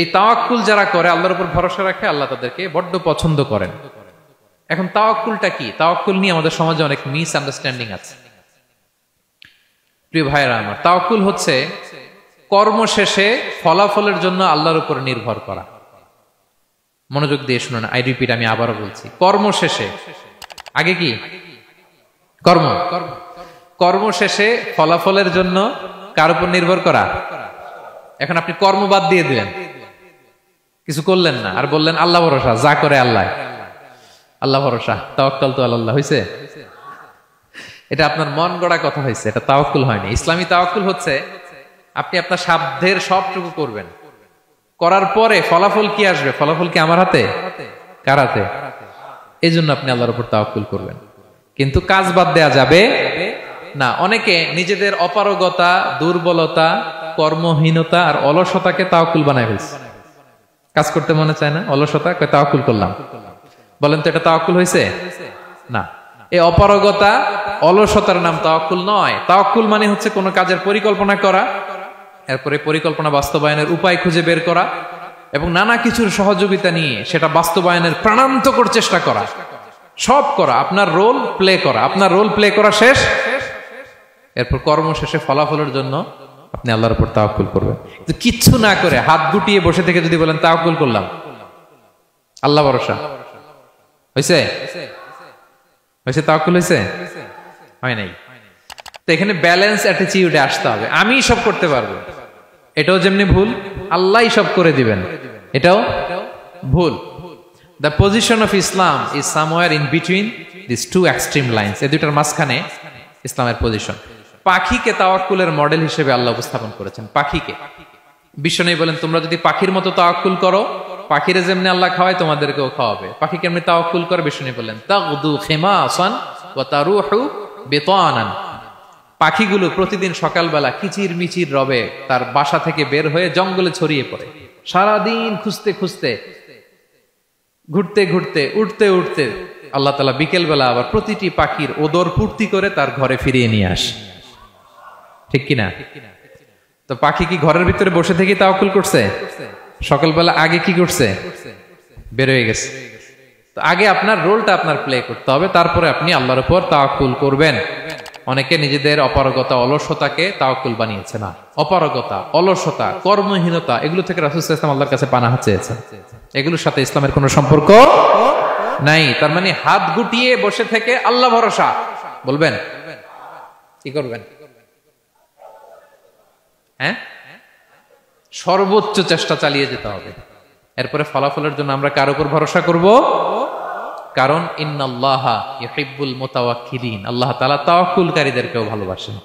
এই তাওয়াক্কুল যারা করে, আল্লাহর উপর ভরসা রাখে, আল্লাহ তাদেরকে বড্ড পছন্দ করেন। এখন তাওয়াক্কুলটা কি? তাওয়াক্কুল নিয়ে আমাদের সমাজে অনেক মিস আন্ডারস্ট্যান্ডিং আছে। প্রিয় ভাইরা আমার, তাওয়াক্কুল হচ্ছে কর্ম শেষে ফলাফলের জন্য আল্লাহর উপর নির্ভর করা। মনোযোগ দিয়ে শুনুন, আই রিপিট, আমি আবারও বলছি, কর্ম শেষে আগে কি কর্ম, কর্ম শেষে ফলাফলের জন্য কার উপর নির্ভর করা। এখন আপনি কর্ম বাদ দিয়ে দিলেন, কিছু করলেন না, আর বললেন আল্লাহ ভরসা, যা করে আল্লাহ, আল্লাহ ভরসা, তাওয়াক্কাল তো আল্লাহ হয়েছে। এটা আপনার মন গড়া কথা হয়েছে, এটা তাওয়াক্কুল হয়নি। ইসলামী তাওয়াক্কুল হচ্ছে আপনি আপনার সাধ্যের সবটুকু করবেন, করার পরে ফলাফল কি আসবে, ফলাফল কি আমার হাতে, কার হাতে? এই জন্য আপনি আল্লাহর উপর তাওয়াক্কুল করবেন, কিন্তু কাজ বাদ দেয়া যাবে না। অনেকে নিজেদের অপারগতা, দুর্বলতা, কর্মহীনতা আর অলসতাকে তাওয়াক্কুল বানায় ফেলছে। কাজ করতে মনে চায় না, অলসতা, তাওয়াক্কুল করলাম। বলেন তো এটা তাওয়াক্কুল হয়েছে? না। এই অপারগতা, অলসতার নাম তাওয়াক্কুল নয়। তাওয়াক্কুল মানে হচ্ছে কোনো কাজের পরিকল্পনা করা, এরপরে পরিকল্পনা বাস্তবায়নের উপায় খুঁজে বের করা এবং নানা কিছুর সহযোগিতা নিয়ে সেটা বাস্তবায়নের প্রাণান্তকর চেষ্টা করা, সব করা, আপনার রোল প্লে করা। আপনার রোল প্লে করা শেষ, এরপর কর্ম শেষে ফলাফলের জন্য আপনি আল্লাহর উপর তাওয়াক্কুল করবেন। কিন্তু কিচ্ছু না করে হাত গুটিয়ে বসে থেকে যদি বলেন তাওয়াক্কুল করলাম, আল্লাহ ভরসা, হয়েছে? হয়েছে? তাওয়াক্কুল হয়েছে? হয় নাই। তো এখানে ব্যালেন্স অ্যাটিটিউডে আসতে হবে। আমি সব করতে পারবো, এটাও যেমনি ভুল, আল্লাহই সব করে দিবেন, এটাও ভুল। The position of Islam is somewhere in between this two extreme lines. এই দুইটার মাঝখানে ইসলামের পজিশন। পাখিকে তাওয়াক্কুলের মডেল হিসেবে আল্লাহ উপস্থাপন করেছেন। পাখিকে বিশ্বনবী বলেন, তোমরা যদি পাখির মতো তাওয়াক্কুল করো, পাখিরে যেমনি আল্লাহ খাওয়ায় তোমাদেরকেও খাওয়াবে। পাখি কেমনি তাওয়াক্কুল করে? বিশ্বনবী বলেন, তাগদু খিমাসান ওয়া তারুহু বিতানান। পাখিগুলো প্রতিদিন সকালবেলা কিচির মিচির রবে তার বাসা থেকে বের হয়ে জঙ্গলে ছড়িয়ে পড়ে, সারাদিন খুঁজতে খুঁজতে, ঘুরতে ঘুরতে, উঠতে উঠতে আল্লাহ তাআলা বিকেল বেলা আবার প্রতিটি পাখির ওদর পূর্তি করে তার ঘরে ফিরিয়ে নিয়ে আসে। ঠিক কিনা? তো পাখি কি ঘরের ভিতরে বসে থেকে তাওয়াক্কুল করছে? সকালবেলা আগে কি করছে? বের হয়ে গেছে। তো আগে আপনার রোলটা আপনার প্লে করতে হবে, তারপরে আপনি আল্লাহর উপর তাওয়াক্কুল করবেন। অনেকে নিজেদের অপারগতা, অলসতাকে তাওয়াক্কুল বানিয়েছে। না, অপারগতা, অলসতা, কর্মহীনতা, এগুলো থেকে রাসূল সাল্লাল্লাহু আলাইহি ওয়াসাল্লাম আল্লাহর কাছে পানাহ চেয়েছেন। এগুলোর সাথে ইসলামের কোনো সম্পর্ক নাই। তার মানে হাত গুটিয়ে বসে থেকে আল্লাহ ভরসা বলবেন, কি করবেন? হ্যাঁ, সর্বোচ্চ চেষ্টা চালিয়ে যেতে হবে। এরপরে ফলাফলের জন্য আমরা কার উপর ভরসা করব? কারণ ইন্নাল্লাহা ইউহিব্বুল মুতাওয়াক্কিলিন, আল্লাহ তাআলা তাওয়াক্কুলকারীদেরকেও ভালোবাসেন।